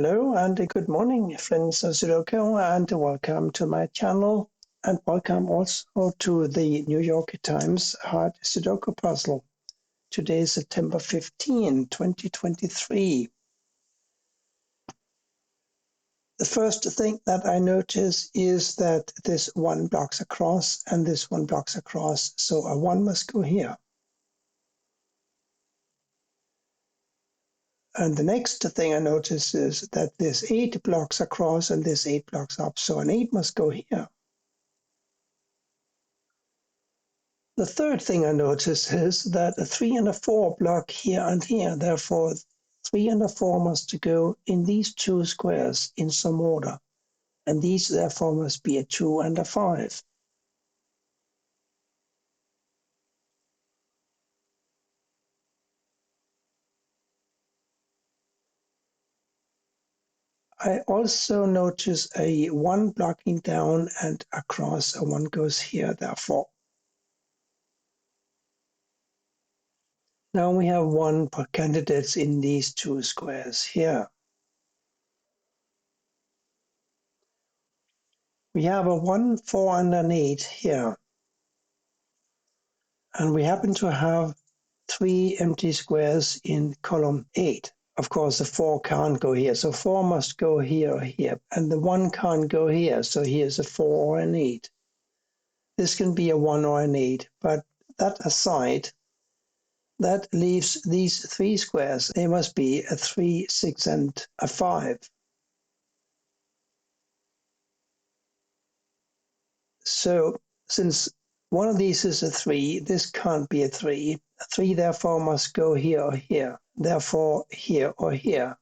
Hello and good morning, friends of Sudoku, and welcome to my channel, and welcome also to the New York Times Hard Sudoku Puzzle. Today is September 15, 2023. The first thing that I notice is that this one blocks across and this one blocks across, so a one must go here. And the next thing I notice is that this 8 blocks across and this 8 blocks up, so an 8 must go here. The third thing I notice is that a 3 and a 4 block here and here, therefore 3 and a 4 must go in these two squares in some order, and these therefore must be a 2 and a 5. I also notice a 1 blocking down and across, a 1 goes here therefore. Now we have 1 per candidates in these two squares here. We have a 1, 4 and an 8 here. And we happen to have 3 empty squares in column 8. Of course, the 4 can't go here, so 4 must go here or here, and the 1 can't go here, so here's a 4 or an 8. This can be a 1 or an 8, but that aside, that leaves these 3 squares. They must be a 3, 6, and a 5. So since one of these is a 3, this can't be a 3. A 3 therefore must go here or here, therefore here or here.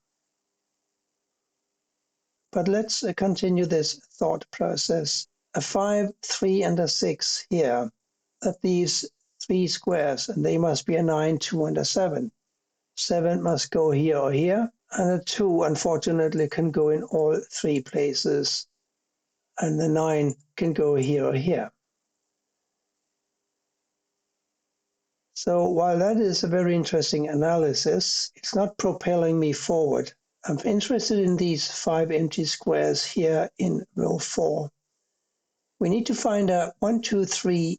But let's continue this thought process. A 5, 3, and a 6 here. That leaves 3 squares, and they must be a 9, 2, and a 7. 7 must go here or here, and a 2, unfortunately, can go in all 3 places, and the 9 can go here or here. So while that is a very interesting analysis, it's not propelling me forward. I'm interested in these 5 empty squares here in row 4. We need to find a 1, 2, 3,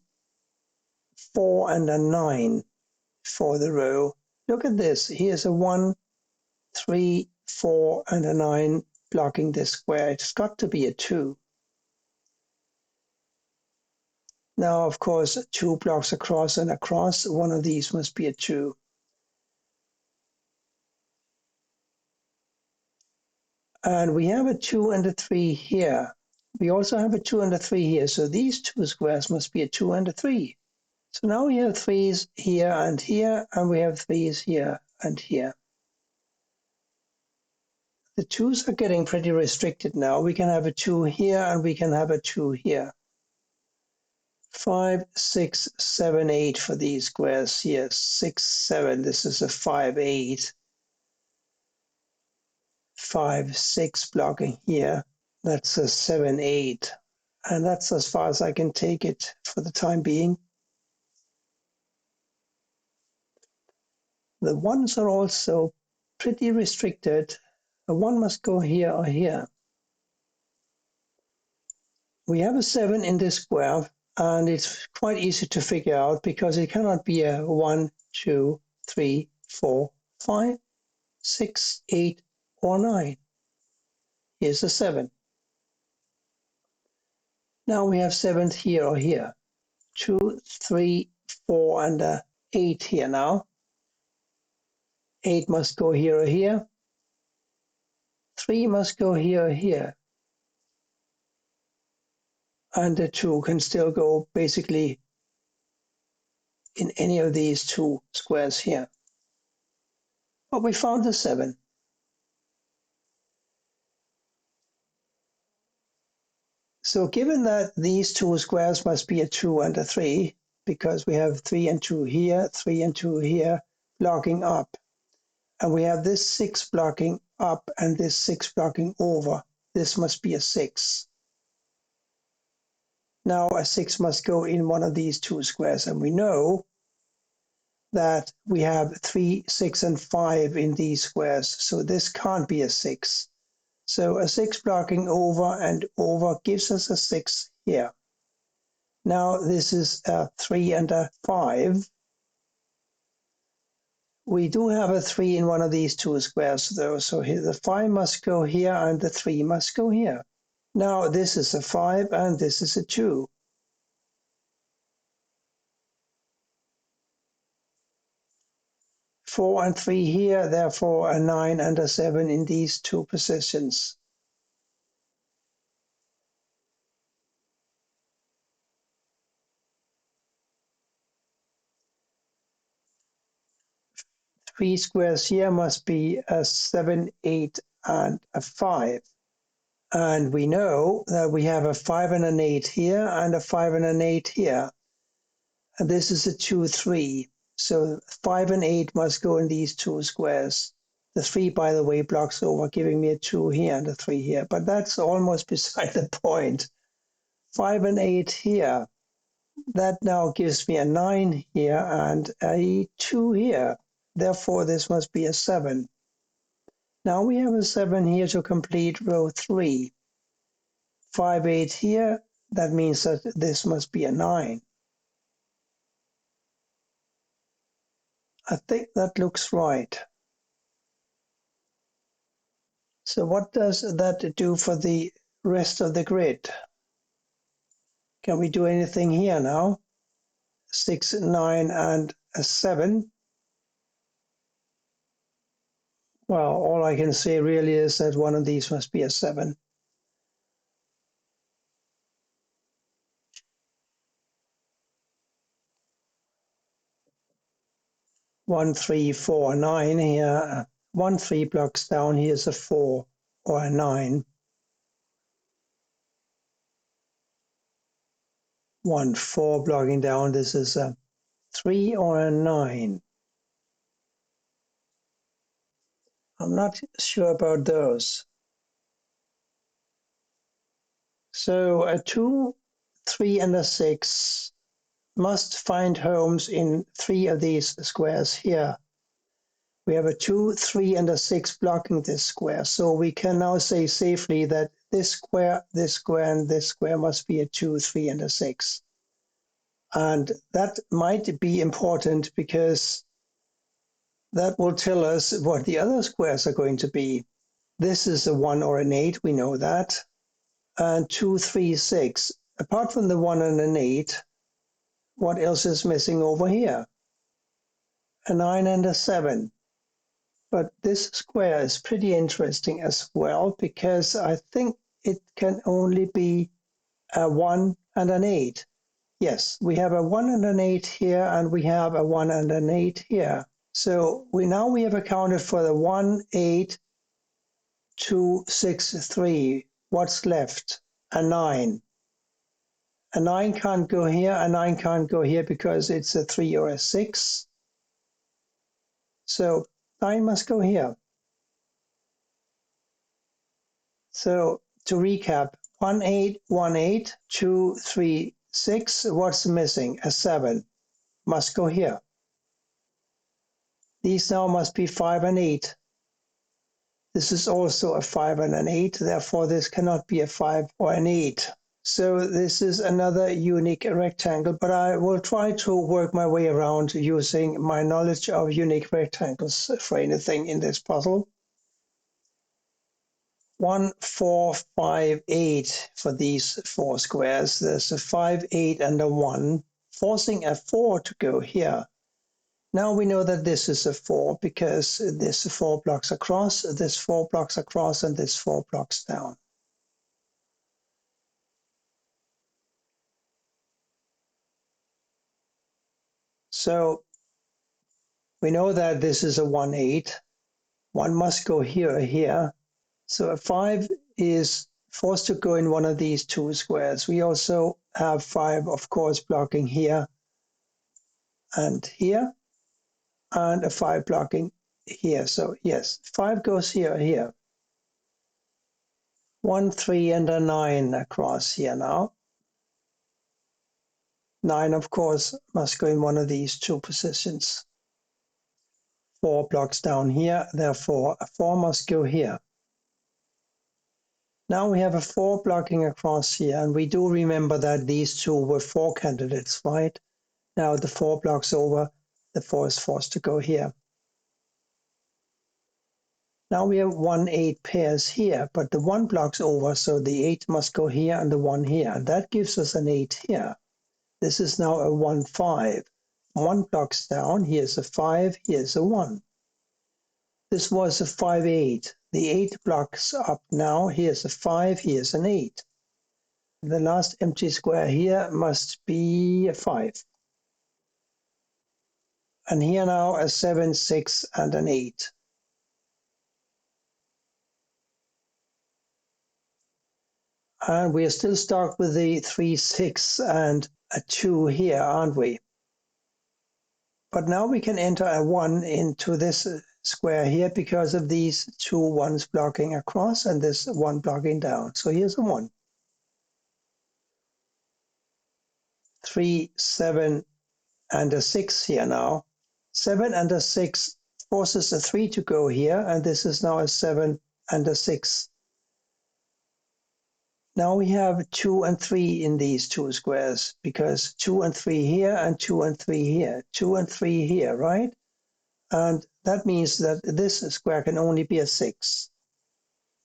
4, and a 9 for the row. Look at this. Here's a 1, 3, 4, and a 9 blocking this square. It's got to be a 2. Now, of course, 2 blocks across and across. One of these must be a 2. And we have a 2 and a 3 here. We also have a 2 and a 3 here. So these 2 squares must be a 2 and a 3. So now we have 3s here, and we have 3s here and here. The 2s are getting pretty restricted now. We can have a 2 here, and we can have a 2 here. 5, 6, 7, 8 for these squares here. 6, 7. This is a 5, 8. 5, 6 blocking here. That's a 7, 8. And that's as far as I can take it for the time being. The 1s are also pretty restricted. A 1 must go here or here. We have a 7 in this square, and it's quite easy to figure out because it cannot be a 1, 2, 3, 4, 5, 6, 8, or 9. Here's a 7. Now we have 7th here or here. 2, 3, 4, and a 8 here now. 8 must go here or here. 3 must go here or here. And the 2 can still go basically in any of these 2 squares here. But we found the 7. So given that these 2 squares must be a 2 and a 3, because we have 3 and 2 here, 3 and 2 here, blocking up. And we have this 6 blocking up and this 6 blocking over. This must be a 6. Now a 6 must go in one of these 2 squares, and we know that we have 3, 6, and 5 in these squares, so this can't be a 6. So a 6 blocking over and over gives us a 6 here. Now this is a 3 and a 5. We do have a 3 in one of these two squares though, so here the 5 must go here and the 3 must go here. Now this is a 5 and this is a 2. Four and 3 here, therefore a 9 and a 7 in these two positions. Three squares here must be a 7, 8, and a 5. And we know that we have a 5 and an 8 here and a 5 and an 8 here. And this is a 2, 3. So 5 and 8 must go in these two squares. The 3, by the way, blocks over, giving me a 2 here and a 3 here. But that's almost beside the point. 5 and 8 here. That now gives me a 9 here and a 2 here. Therefore, this must be a 7. Now we have a 7 here to complete row 3. 5, 8 here. That means that this must be a 9. I think that looks right. So what does that do for the rest of the grid? Can we do anything here now? 6, 9, and a 7. Well, all I can say really is that one of these must be a 7. 1, 3, 4, 9 here. 1, 3 blocks down, here's a 4 or a 9. 1, 4 blocking down, this is a 3 or a 9. I'm not sure about those. So a 2, 3, and a 6 must find homes in 3 of these squares here. We have a 2, 3, and a 6 blocking this square. So we can now say safely that this square, and this square must be a 2, 3, and a 6. And that might be important because that will tell us what the other squares are going to be. This is a 1 or an 8, we know that. And 2, 3, 6. Apart from the 1 and an 8, what else is missing over here? A 9 and a 7. But this square is pretty interesting as well because I think it can only be a 1 and an 8. Yes, we have a 1 and an 8 here and we have a 1 and an 8 here. So we have accounted for the 1, 8, 2, 6, 3. What's left? A 9. A 9 can't go here, a 9 can't go here because it's a 3 or a 6. So 9 must go here. So to recap, 1, 8, 1, 8, 2, 3, 6. What's missing? A 7. Must go here. These now must be 5 and 8. This is also a 5 and an 8. Therefore, this cannot be a 5 or an 8. So this is another unique rectangle, but I will try to work my way around using my knowledge of unique rectangles for anything in this puzzle. 1, 4, 5, 8 for these 4 squares. There's a 5, 8, and a 1, forcing a 4 to go here. Now we know that this is a 4 because this 4 blocks across, this 4 blocks across, and this 4 blocks down. So we know that this is a 1, 8. 1 must go here or here. So a 5 is forced to go in one of these two squares. We also have 5, of course, blocking here and here, and a 5 blocking here. So yes, 5 goes here or here. 1, 3, and a 9 across here now. 9, of course, must go in one of these two positions. 4 blocks down here, therefore a 4 must go here. Now we have a 4 blocking across here, and we do remember that these two were 4 candidates, right? Now the 4 blocks over, the 4 is forced to go here. Now we have 1, 8 pairs here, but the 1 blocks over, so the 8 must go here and the 1 here, and that gives us an 8 here. This is now a 1, 5. 1 blocks down, here's a 5, here's a 1. This was a 5, 8. The 8 blocks up now, here's a 5, here's an 8. The last empty square here must be a 5. And here now a 7, 6, and an 8. And we are still stuck with the 3, 6, and a 2 here, aren't we? But now we can enter a 1 into this square here because of these 2 1s blocking across and this 1 blocking down. So here's a 1. 3, 7, and a 6 here now. 7 and a 6 forces a 3 to go here, and this is now a 7 and a 6. Now we have 2 and 3 in these two squares, because 2 and 3 here and 2 and 3 here. 2 and 3 here, right? And that means that this square can only be a 6.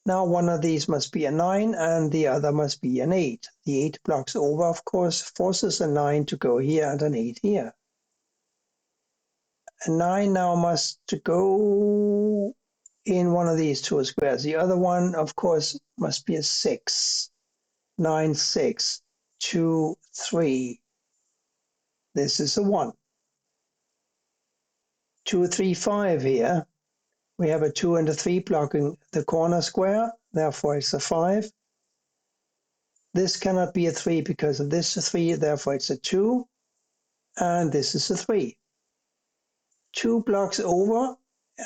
Now one of these must be a 9 and the other must be an 8. The 8 blocks over, of course, forces a 9 to go here and an 8 here. A 9 now must go in one of these two squares. The other one, of course, must be a 6. 9, 6, 2, 3. This is a 1. 2, 3, 5 here. We have a 2 and a 3 blocking the corner square, therefore it's a 5. This cannot be a 3 because of this 3, therefore it's a 2. And this is a 3. 2 blocks over,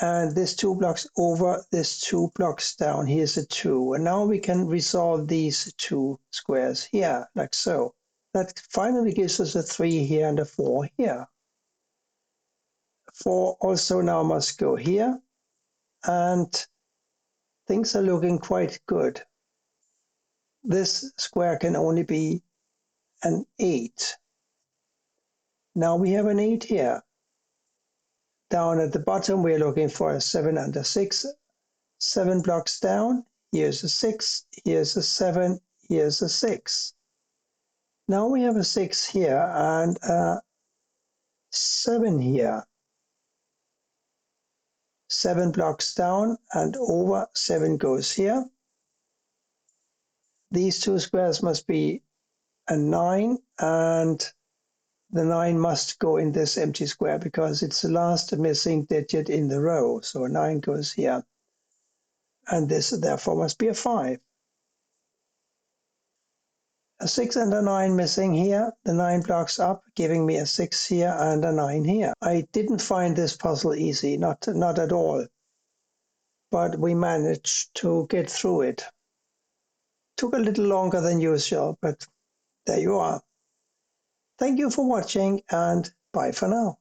and this 2 blocks over, this 2 blocks down. Here's a 2. And now we can resolve these two squares here, like so. That finally gives us a 3 here and a 4 here. 4 also now must go here, and things are looking quite good. This square can only be an 8. Now we have an 8 here. Down at the bottom, we're looking for a 7 and a 6. 7 blocks down, here's a 6, here's a 7, here's a 6. Now we have a 6 here and a 7 here. 7 blocks down and over, 7 goes here. These two squares must be a 9, and the 9 must go in this empty square because it's the last missing digit in the row. So a 9 goes here. And this therefore must be a 5. A 6 and a 9 missing here. The 9 blocks up, giving me a 6 here and a 9 here. I didn't find this puzzle easy, not at all. But we managed to get through it. Took a little longer than usual, but there you are. Thank you for watching, and bye for now.